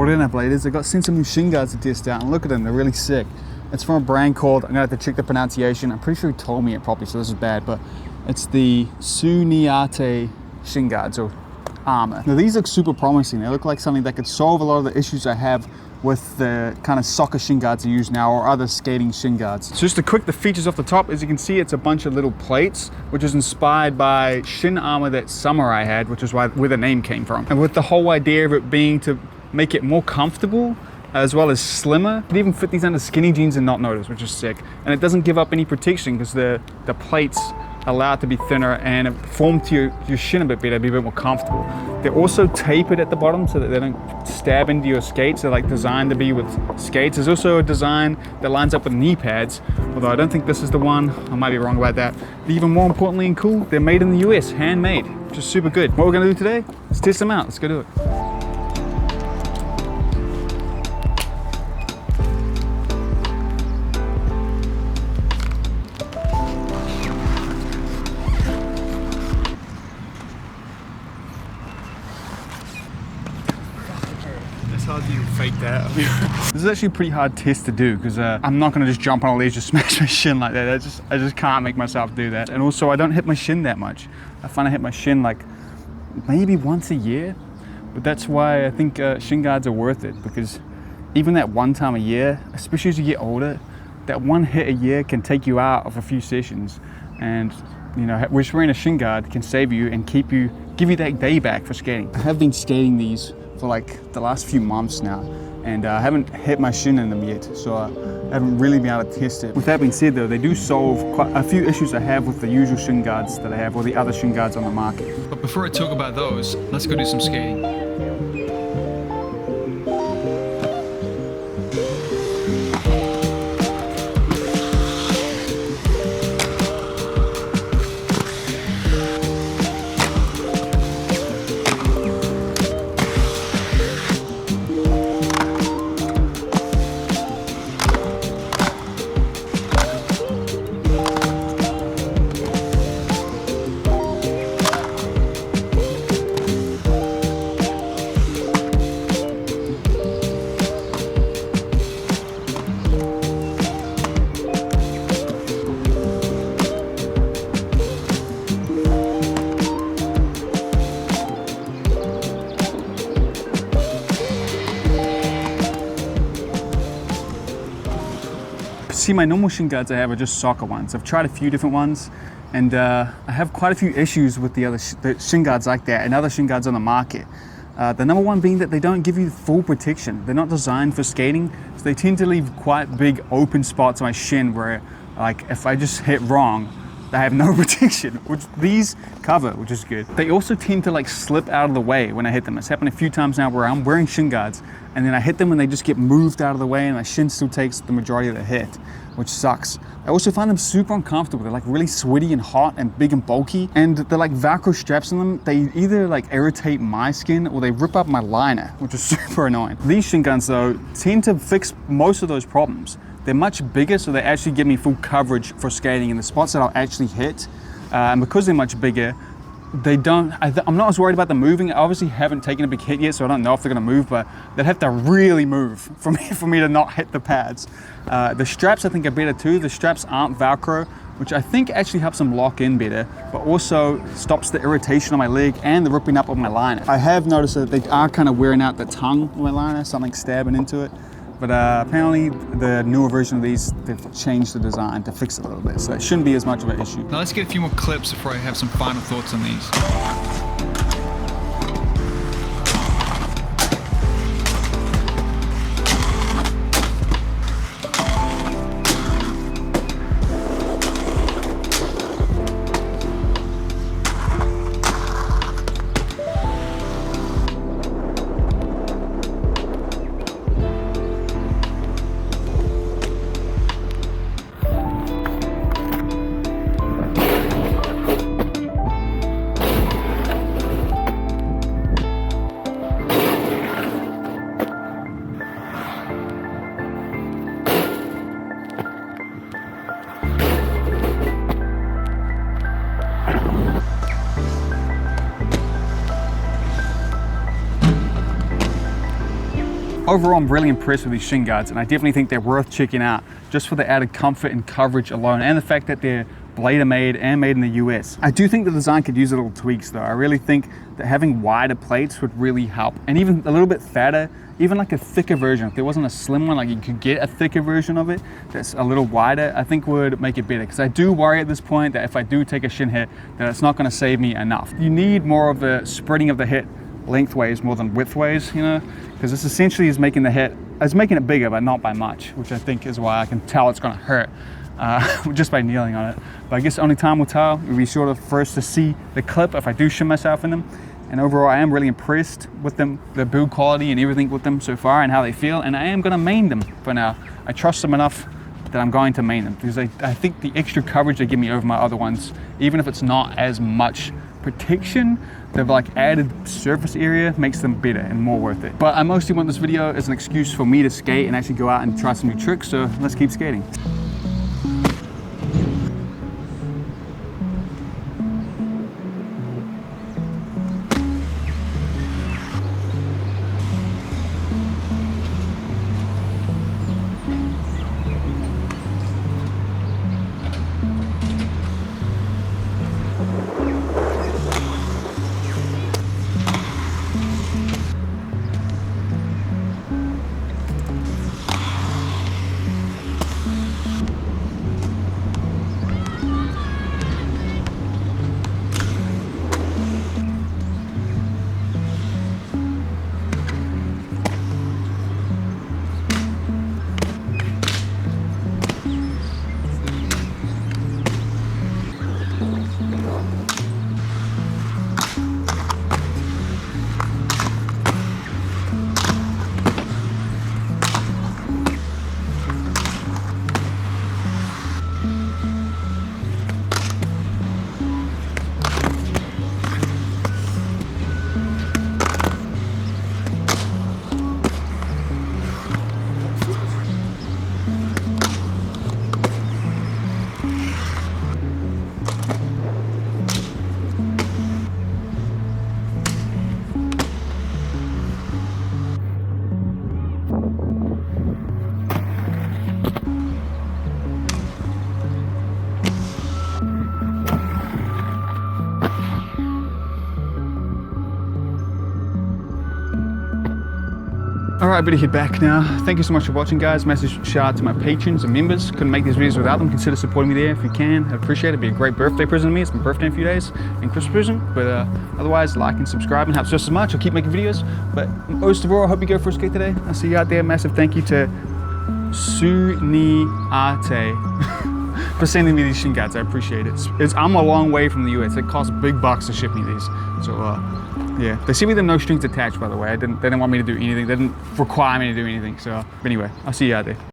Rollerbladers. They got sent some new shin guards to test out, and look at them, they're really sick. It's from a brand called, I'm gonna have to check the pronunciation, I'm pretty sure he told me it properly, so this is bad, but it's the Suneate shin guards or armor. Now these look super promising. They look like something that could solve a lot of the issues I have with the kind of soccer shin guards I use now or other skating shin guards. So just to quick the features off the top, as you can see, it's a bunch of little plates, which is inspired by shin armor that Samurai had, which is where the name came from. And with the whole idea of it being to make it more comfortable, as well as slimmer. You can even fit these under skinny jeans and not notice, which is sick. And it doesn't give up any protection because the plates allow it to be thinner and it form to your shin a bit better, be a bit more comfortable. They're also tapered at the bottom so that they don't stab into your skates. They're like designed to be with skates. There's also a design that lines up with knee pads, although I don't think this is the one. I might be wrong about that. But even more importantly and cool, they're made in the US, handmade, which is super good. What we're gonna do today, let's test them out. Let's go do it. Hard to even fake that. This is actually a pretty hard test to do because I'm not gonna just jump on a ledge and smash my shin like that. I just can't make myself do that. And also I don't hit my shin that much. I find I hit my shin like maybe once a year, but that's why I think shin guards are worth it, because even that one time a year, especially as you get older, that one hit a year can take you out of a few sessions. And you know, just wearing a shin guard can save you and give you that day back for skating. I have been skating these for like the last few months now, and I haven't hit my shin in them yet, so I haven't really been able to test it. With that being said though, they do solve quite a few issues I have with the usual shin guards that I have or the other shin guards on the market. But before I talk about those, let's go do some skating. See, my normal shin guards I have are just soccer ones. I've tried a few different ones, and I have quite a few issues with the other shin guards like that and other shin guards on the market. The number one being that they don't give you full protection. They're not designed for skating, so they tend to leave quite big open spots on my shin where, like, if I just hit wrong, I have no protection, which these cover, which is good. They also tend to like slip out of the way when I hit them. It's happened a few times now where I'm wearing shin guards and then I hit them and they just get moved out of the way and my shin still takes the majority of the hit, which sucks. I also find them super uncomfortable. They're like really sweaty and hot and big and bulky, and they're like Velcro straps on them. They either like irritate my skin or they rip up my liner, which is super annoying. These shin guards though tend to fix most of those problems. They're much bigger, so they actually give me full coverage for skating in the spots that I'll actually hit. And because they're much bigger, they don't, I'm not as worried about them moving. I obviously haven't taken a big hit yet, so I don't know if they're gonna move, but they'd have to really move for me to not hit the pads. The straps I think are better too. The straps aren't Velcro, which I think actually helps them lock in better, but also stops the irritation on my leg and the ripping up of my liner. I have noticed that they are kind of wearing out the tongue of my liner, something stabbing into it. But apparently the newer version of these, they've changed the design to fix it a little bit, so it shouldn't be as much of an issue. Now let's get a few more clips before I have some final thoughts on these. Overall, I'm really impressed with these shin guards, and I definitely think they're worth checking out just for the added comfort and coverage alone, and the fact that they're Blader made and made in the US. I do think the design could use little tweaks though. I really think that having wider plates would really help, and even a little bit fatter, even like a thicker version. If there wasn't a slim one, like you could get a thicker version of it that's a little wider, I think would make it better. Because I do worry at this point that if I do take a shin hit, that it's not going to save me enough. You need more of the spreading of the hit lengthways more than widthways, you know, because this essentially is making the hit, it's making it bigger, but not by much, which I think is why I can tell it's going to hurt just by kneeling on it. But I guess only time will tell. It'll be sort of first to see the clip if I do shin myself in them. And overall, I am really impressed with them, the build quality and everything with them so far and how they feel. And I am going to main them for now. I trust them enough that I'm going to main them, because I think the extra coverage they give me over my other ones, even if it's not as much protection, the like added surface area makes them better and more worth it. But I mostly want this video as an excuse for me to skate and actually go out and try some new tricks. So let's keep skating. Alright, I better head back now. Thank you so much for watching, guys. Massive shout out to my patrons and members. Couldn't make these videos without them. Consider supporting me there if you can. I'd appreciate it. It'd be a great birthday present to me. It's my birthday in a few days and Christmas present. But otherwise, like and subscribe and helps just as much. I'll keep making videos. But most of all, I hope you go for a skate today. I'll see you out there. Massive thank you to Suneate for sending me these shin guards. I appreciate it. I'm a long way from the US. It costs big bucks to ship me these. So yeah, they sent me them no strings attached, by the way. They didn't want me to do anything. They didn't require me to do anything. So anyway, I'll see you out there.